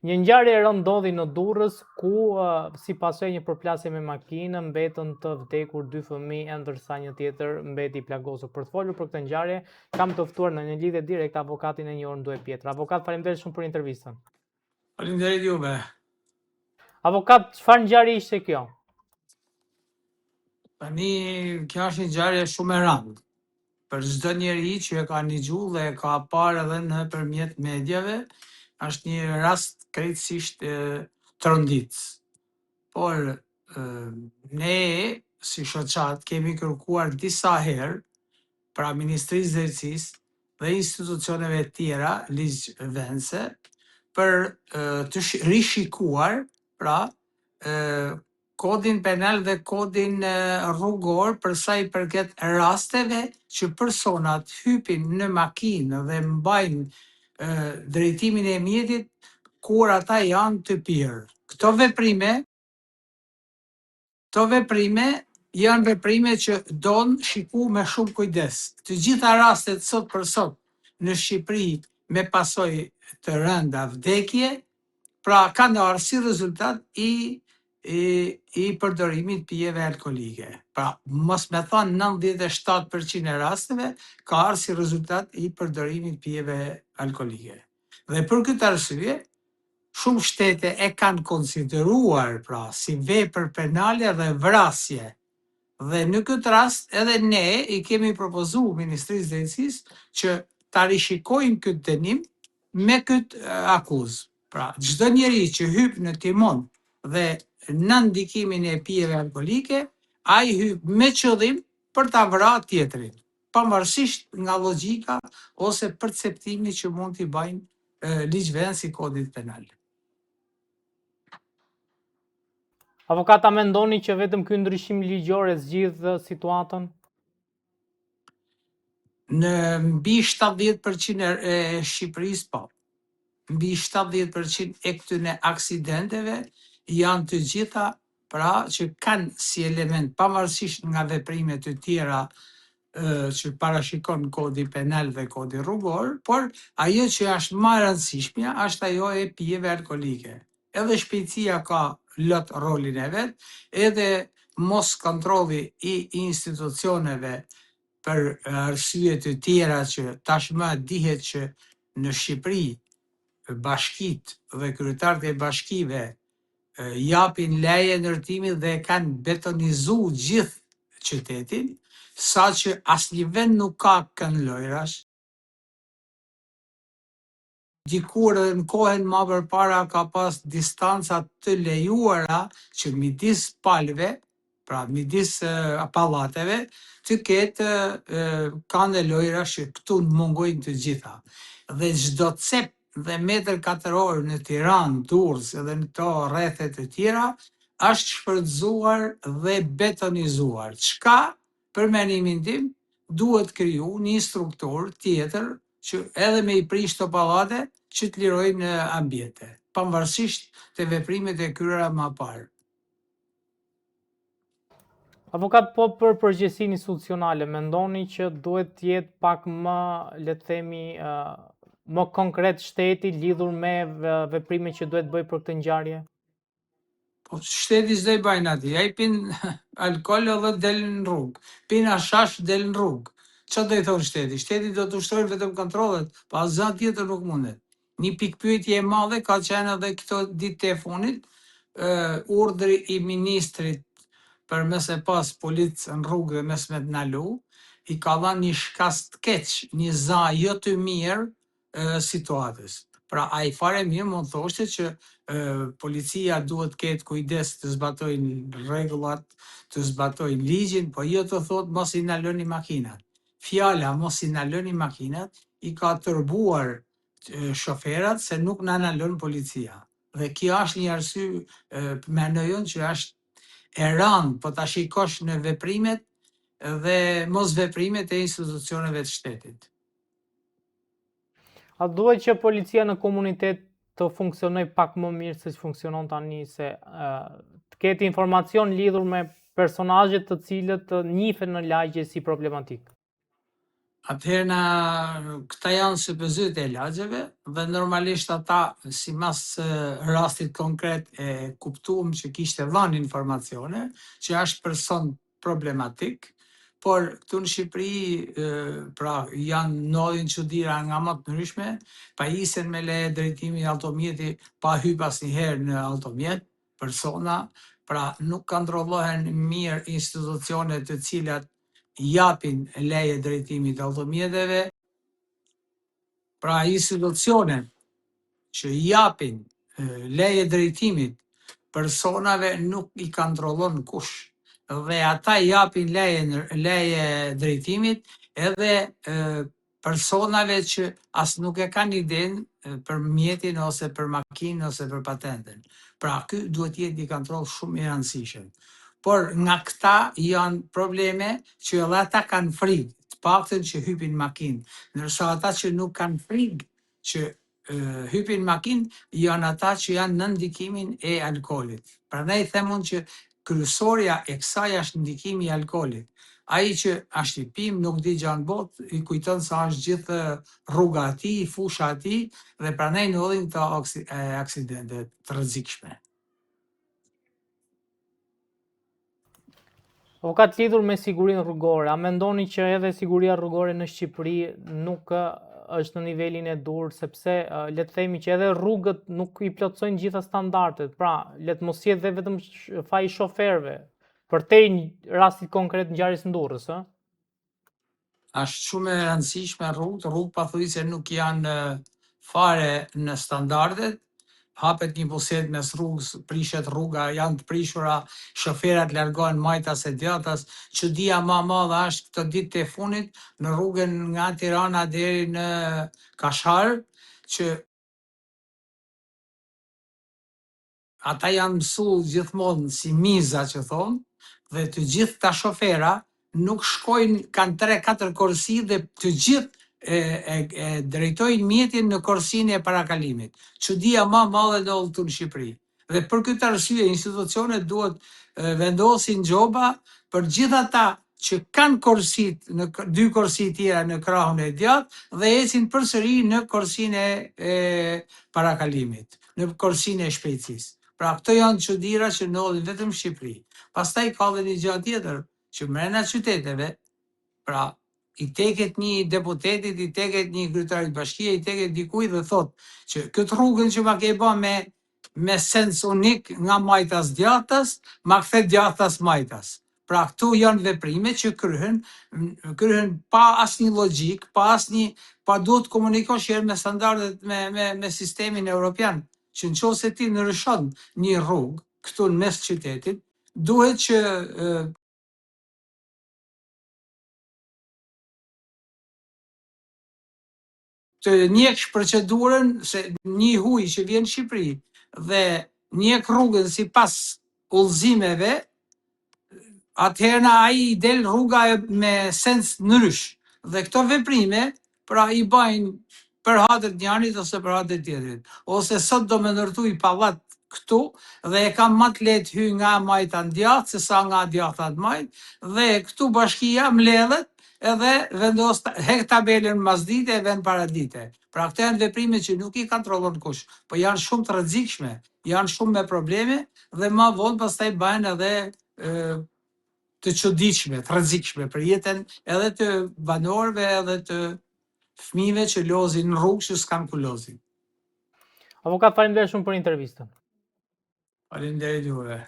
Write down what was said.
Një ngjarje e rëndë ndodhi në Durrës ku si pasojë një përplasje me makinë mbetën të vdekur 2 fëmijë ndërsa një tjetër mbeti i plagosur. Për të folur për këtë ngjarje kam të ftuar në një lidhje direkt avokatin e njohur Nduaj Pjetra. Avokat, faleminderit shumë për intervistën. Faleminderit juve. Avokat, çfarë ngjarje ishte kjo? Tani kjo është një ngjarje shumë e rëndë për çdo njeri që e ka ndëgjuar dhe e ka parë edhe nëpërmjet mediave, është një rast krejtësisht tronditës. Por ne si shoqat kemi kërkuar disa herë pra Ministrisë së Drejtësisë dhe institucioneve tjera ligjvendëse për të rishikuar pra kodin penal dhe kodin rrugor për sa i përket rasteve që personat hypin në makinë dhe mbajnë drejtimin e mjetit kur ata janë të pirë. Këto veprime janë veprime që donë shiku me shumë kujdes. Të gjitha rastet sot për sot në Shqipëri me pasojë të rënda vdekje, pra kanë ardhur si rezultat i përdorimit pijeve alkolike. Pra, mos me thonë 97% e rasteve ka ardhur si rezultat i përdorimit pijeve alkolike. Dhe për këtë arsye, shumë shtete e kanë konsideruar pra si vepër penale dhe vrasje. Dhe në këtë rast edhe ne i kemi propozuar Ministrisë së Drejtësisë që ta rishikojmë këtë dënim me këtë akuzë. Pra, çdo njeri që hyp në timon dhe në ndikimin e pijeve alkolike, ai hyp me qëllim për ta vrarë tjetrin, pavarësisht nga logjika ose perceptimi që mund t'i bajnë ligjvendësi i kodit penal. Avokat, a mendoni që vetëm ky ndryshim ligjor e zgjidh situatën? Në mbi 70% e Shqipërisë po. Mbi 70% e këtyre aksidenteve janë të gjitha pra që kanë si element pavarësisht nga veprimet të tjera që parashikon kodi penal dhe kodi rrugor, por ajo që është më e rëndësishmja është ajo e pijeve alkolike. Edhe shpejtësia ka lot rolin e vet, edhe mos kontrolli i institucioneve për arsye të tjera që tashmë dihet që në Shqipëri bashkitë dhe kryetarët e bashkive japin leje ndërtimit dhe kanë betonizuar gjithë qytetin, saqë asnjë vend nuk ka kënd lojrash. Dikur edhe në kohën më përpara ka pas distanca të lejuara që midis palëve, pra midis pallateve, të ketë kanë lojra që këtu mungojnë të gjitha. Dhe çdo cep dhe metër katror në Tiranë, Durrës edhe në to rrethet të tjera është shfrytzuar dhe betonizuar. Çka për mendimin tim duhet kriju një struktur tjetër që edhe me i prish të pallate që të lirojnë ambjente, pavarësisht të veprimet e kryera më parë. Avokat, po për përgjegjësinë institucionale, mendoni që duhet të jetë pak më, le të themi, më konkret shteti lidhur me veprimet që duhet bëj për këtë ngjarje? Po shteti s'do i bajnë aty, ai pin alkool edhe del në rrugë, pin hashash del në rrugë. Çfarë do i thonë shteti? Shteti do të ushtrojë vetëm kontrollet, pa asgjë tjetër nuk mundet. Një pikpyetje e madhe ka qenë edhe këto ditë e fundit, urdhri i ministrit për mes e pas policë në rrugë dhe mes me të nalu, i ka dhënë një shkas të keq, një za jo të mirë situatës. Pra ai fare mirë mund thoshte që policia duhet të ketë kujdes të zbatojnë rregullat, të zbatojnë ligjin, po jo të thotë mos i naloni makinat. Fjala mos i naloni makinat i ka tërbuar shoferat se nuk na nalon policia. Dhe kjo është një arsye mendoj unë që është e rëndë, po ta shikosh në veprimet dhe mos veprimet e institucioneve të shtetit. A duhet që policia në komunitet të funksionoj pak më mirë se që funksionon tani, se të ketë informacion lidhur me personazhet të cilët njihen në lagje si problematik? Atëherë këta janë supozit e lagjeve dhe normalisht ata si mas rastit konkret e kuptuam që kishte dhënë informacione që është person problematik, por këtu në Shqipëri pra janë ndodhin çuditëra nga më të ndryshme, pa isen me leje drejtimi i automjeti, pa hyp asnjëherë në automjet persona, pra nuk kontrollohen mirë institucionet të cilat japin leje drejtimi të automjeteve, pra institucionet që japin leje drejtimit personave nuk i kontrollon kush. Dhe ata japin leje drejtimit edhe personave që as nuk e kanë idenë për mjetin ose për makinën ose për patenten. Pra ky duhet jetë një kontroll shumë i rëndësishëm. Por nga këta janë probleme që edhe ata kanë frikë, të paktën që hypin makinë, ndërsa ata që nuk kanë frikë që hypin makinë janë ata që janë në ndikimin e alkoolit. Prandaj them unë që kryesorja e kësaj është ndikimi i alkoolit. Ai që është i pim, nuk di gjë në botë, i kujton se është gjithë rruga e tij, fusha e tij dhe prandaj ndodhin këto aksidente të rrezikshme. Avokat, lidhur me sigurinë rrugore, a mendoni që edhe siguria rrugore në Shqipëri nuk është në nivelin e dur, sepse le të themi që edhe rrugët nuk i plotësojnë gjitha standardet, pra le të mos jetë dhe vetëm faji shoferëve, përtej rastit konkret ngjarjes në Durrës, ë? Është shumë e rëndësishme rrugë pathuajse nuk janë fare në standardet, hapet një buset mes rrugës, prishet rruga, janë të prishura, shoferat largohen majtas e djathtas. Çudia më e madhe është këto ditë e fundit në rrugën nga Tirana deri në Kashar, që ata janë mësuar gjithmonë si miza që thonë, dhe të gjithë ta shofera nuk shkojnë, kanë 3-4 korsi dhe të gjithë e drejtojnë mjetin në korsinë e parakalimit. Çudia më e madhe ndodh këtu në Shqipëri. Dhe për këtë arsye institucionet duhet vendosin gjoba për gjithë ata që kanë korsit, në 2 korsi tjera në krahun e djathtë dhe ecin përsëri në korsinë e parakalimit, në korsinë e shpejtësisë. Pra këto janë çuditëra që ndodhin vetëm në Shqipëri. Pastaj ka edhe një gjë tjetër, që brenda qyteteve, pra i teket një deputetit, i teket një kryetarit bashkie, i teket dikujt dhe thot që këtë rrugën që ma ke bë me sens unik nga majtas djathtas, ma kthe djathtas majtas. Pra këtu janë veprime që kryhen pa asnjë logjik, pa duhet të komunikosh me standardet me sistemin evropian, që nëse ti ndryshon një rrugë këtu në mes qytetit, duhet që të njeksh procedurën, se një huj që vjen në Shqipëri dhe njek rrugën sipas udhëzimeve, atëherë ai i del rruga me sens ndrysh. Dhe këto veprime pra i bajnë për hatër të njërit ose për hatër të tjetrit. Ose sot do me ndërtu i pallat këtu dhe e kam më të lehtë hy nga majta në djathtë se sa nga djathta në majtë, dhe këtu bashkia mbledhet edhe vendos hek tabelën mas dite e vend para dite. Pra këto janë veprime që nuk i kontrollon kush, po janë shumë të rrezikshme, janë shumë me probleme dhe më vonë pastaj bëjnë edhe të çuditshme, të rrezikshme për jetën edhe të banorëve edhe të fëmijëve që lozin në rrugë që s'kan ku lozin. Avokat, faleminderit shumë për intervistën. Faleminderit juve.